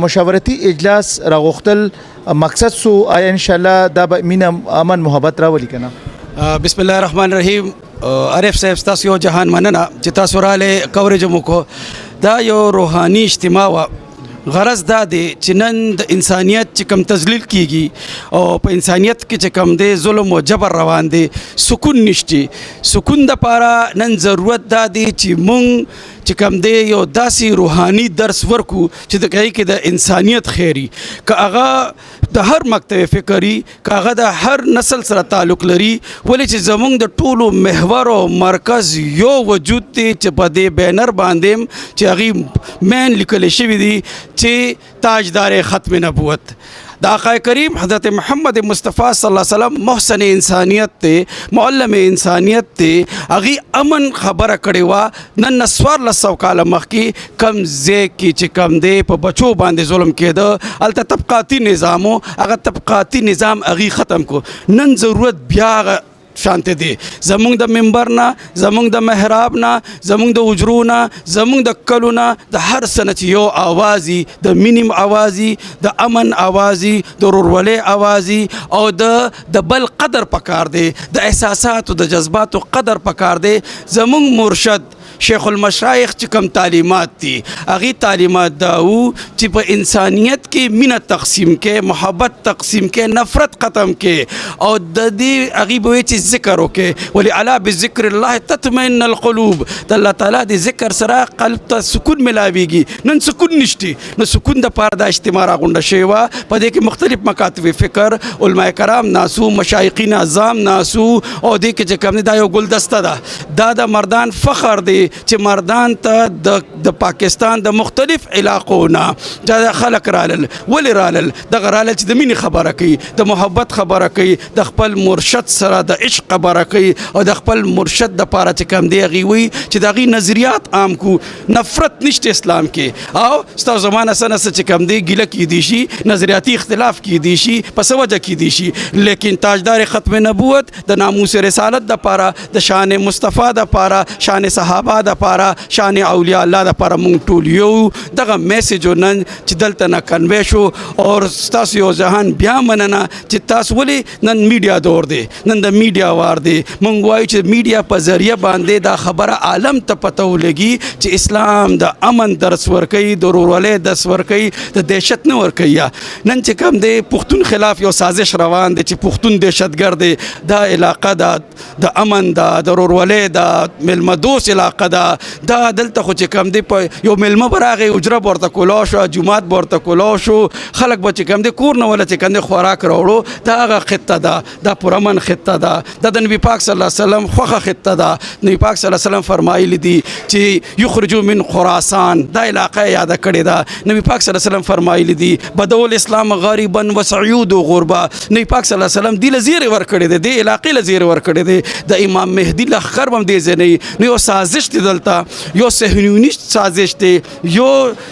مشاورتي اجلاس راغوختل مقصد سو آیا ان شاء الله دا به مینه امن محبت راولي کنه. بسم الله الرحمن الرحیم. عارف صاحب تاسو یو جهان مننه چې تاسو رااله کوریج مو کو. دا یو روحاني اجتماع و. غرض دا دی چې نن د انسانیت چې کم تذلیل کیږي او په انسانیت کې چې کم دی ظلم او جبر روان دی، سکون نشته. سکون د پاره نن ضرورت دا دی چې مونږ چې کم دی یو داسې روحاني درس ورکو چې د کوي کې د انسانیت خیری که هغه د هر مکتب فکری که هغه د هر نسل سره تعلق لري، ولې چې زمونږ د ټولو محور او مرکز یو وجود دی چې په دې بینر باندې چې هغې مین لیکل شوي دي چې تاجدار ختم نبوت د آقا کریم حضرت محمد مصطفیٰ صلی الله علیه وسلم محسن انسانیت ته معلم انسانیت ته هغې امن خبره کړې وه. نن 1400 کاله مخکې کم ځای کې چې کم دی په بچو باندې ظلم کېده، هلته طبقاتي نظام و، هغه طبقاتي نظام هغې ختم کړو. نن ضرورت بیا شانته دی زمونږ د منبر نه، زمونږ د محراب نه، زمونږ د حجرو نه، زمونږ د کلو نه، د هر څه نه چې یو آوازي د مینیم آوازي د امن آوازي د ورورولۍ آوازي او د بل قدر پکار دی، د احساساتو د جذباتو قدر پکار دی. زمونږ مرشد شیخ المشایخ چې کوم تعلیمات دي هغې تعلیمات دا و چې په انسانیت کې مینه تقسیم کې، محبت تقسیم کې، نفرت ختم کې او د دې هغې به وایي چې ذکر وکړي. ولې الا بذکر الله تطمئن القلوب. د الله تعالی د ذکر سره قلب ته سکون ملاویږي. نن سکون نشته، نو سکون د پاره د اجتماع راغونډه شوې وه. په دې کې مختلف مکاتب فکر علماء کرام ناسو، مشایخین اعظام ناسو او دې کې چې کوم دا یو ګلدسته ده. دا د مردان فخر دی چې مردان ته د پاکستان د مختلف علاقو نه دا خلک رالل. ولې رالل؟ دغه رالل چې د مینې خبره کوي، د محبت خبره کوي، د خپل مرشد سره د عشق خبره کوي او د خپل مرشد د پاره چې کوم دی هغې وایي چې د هغې نظریات عام کو. نفرت نشته اسلام کې او ستاسو زمانه څه نه څه چې کوم دی ګیله کیدی شي، نظریاتي اختلاف کیدی شي، په څه وجه کیدی شي، لیکن تاجدار ختم نبوت د ناموس رسالت د پاره، د شان مصطفی د پاره، شان صحابه د پاره، شان اولیاء الله د پاره مونږ ټول یو دغه میسج نن چې دلته نه کنوی شو. او ستاسو یو ځهان بیا مننه چې تاسو ولې نن میډیا دور دی، نن د میډیا وار دی. مونږ وایو چې میډیا په ذریعه باندې دا خبره عالم ته پته ولګي چې اسلام د امن درس ورکوي، د ورورولۍ درس ورکوي، د دهشت نه ورکوي. نن چې کوم دی پښتون خلاف یو سازش روان دی چې پښتون دهشتګرد دی. دا علاقه د امن ده، د ورورولۍ ده، میلمه دوست علاقه ده. دا دلته خو چې کوم دی په یو میلمه به راغی، حجره به ورته کولاو شوه، جومات به ورته کولاو شو، خلک به چې کوم دی کور نه وله چې کوم دی خوراک راوړو. دا هغه خطه ده، دا پرامن خطه ده، دا د نبي پاک صلی الله علیه وسلم خوښه خطه ده. نبي پاک صلی الله علیه وسلم فرمایلی دي چې یخرجو من خراسان، دا علاقه یاده کړې ده. نبي پاک صلی الله علیه وسلم فرمایلی دي بدو الاسلام غریبا وسعود غربا. نبي پاک صلی الله علیه وسلم دې له زیری ورکړی دی، دې علاقې له زیری ورکړی دی. د امام مهدي لښکر به هم دې ځای نه نو یو سازش دی دلته، یو صهیونیست سازش دی، یو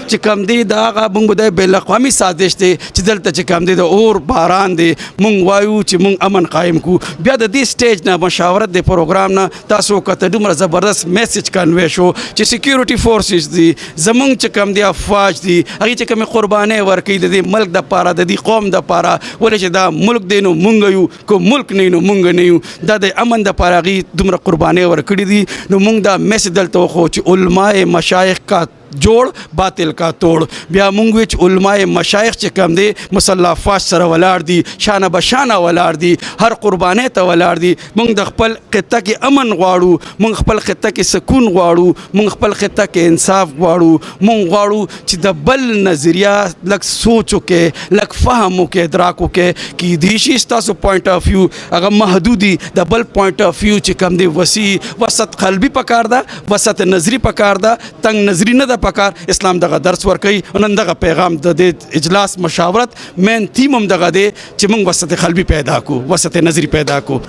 چې کوم دی د هغه مونږ د بین الاقوامي سازش دی چې دلته چې کوم دی د اور باران دی. مونږ وایو چې مونږ امن قایم کو. بیا د دې سټیج نه مشاورت د پروګرام نه تاسو کته دومره زبردست میسج کنوی شو چې سکیورټي فورسز دي، زمونږ چې کوم دی افواج دي، هغې چې کومې قربانۍ ورکوي د دې ملک د پاره، د دې قوم د پاره. ولې چې دا ملک دی نو مونږ یو، که ملک نه نو مونږ نه یو. دا د امن د پاره هغې دومره قربانۍ ورکړي دي. نو مونږ دا میسج دلته وخو چې علماء مشایخ کا جوړ باطل کا توړ. بیا مونږ وی چې علماء مشایخ چې کوم دی مسلح فاش سره ولاړ دي، شانه بشانه ولاړ دي، هر قربانۍ ته ولاړ دي. مونږ د خپل خطه کې امن غواړو، مونږ خپل خطه کې سکون غواړو، مونږ خپل خطه کې انصاف غواړو. مونږ غواړو چې د بل نظریه لږ سوچ وکړي، لږ فهم وکړي، ادراک وکړي. کیدای شي ستاسو پوینټ اف ویو هغه محدودي، د بل پوینټ اف ویو چې کوم دی وسیع، وسط قلبي پکار ده، وسط نظری پکار ده، تنگ نظری نه ده پکار. اسلام دغه درس ورکوي. نن دغه پیغام د دې اجلاس مشاورت مین تیم هم دغه دی چې موږ وسط قلبي پیدا کو، وسط نظری پیدا کو.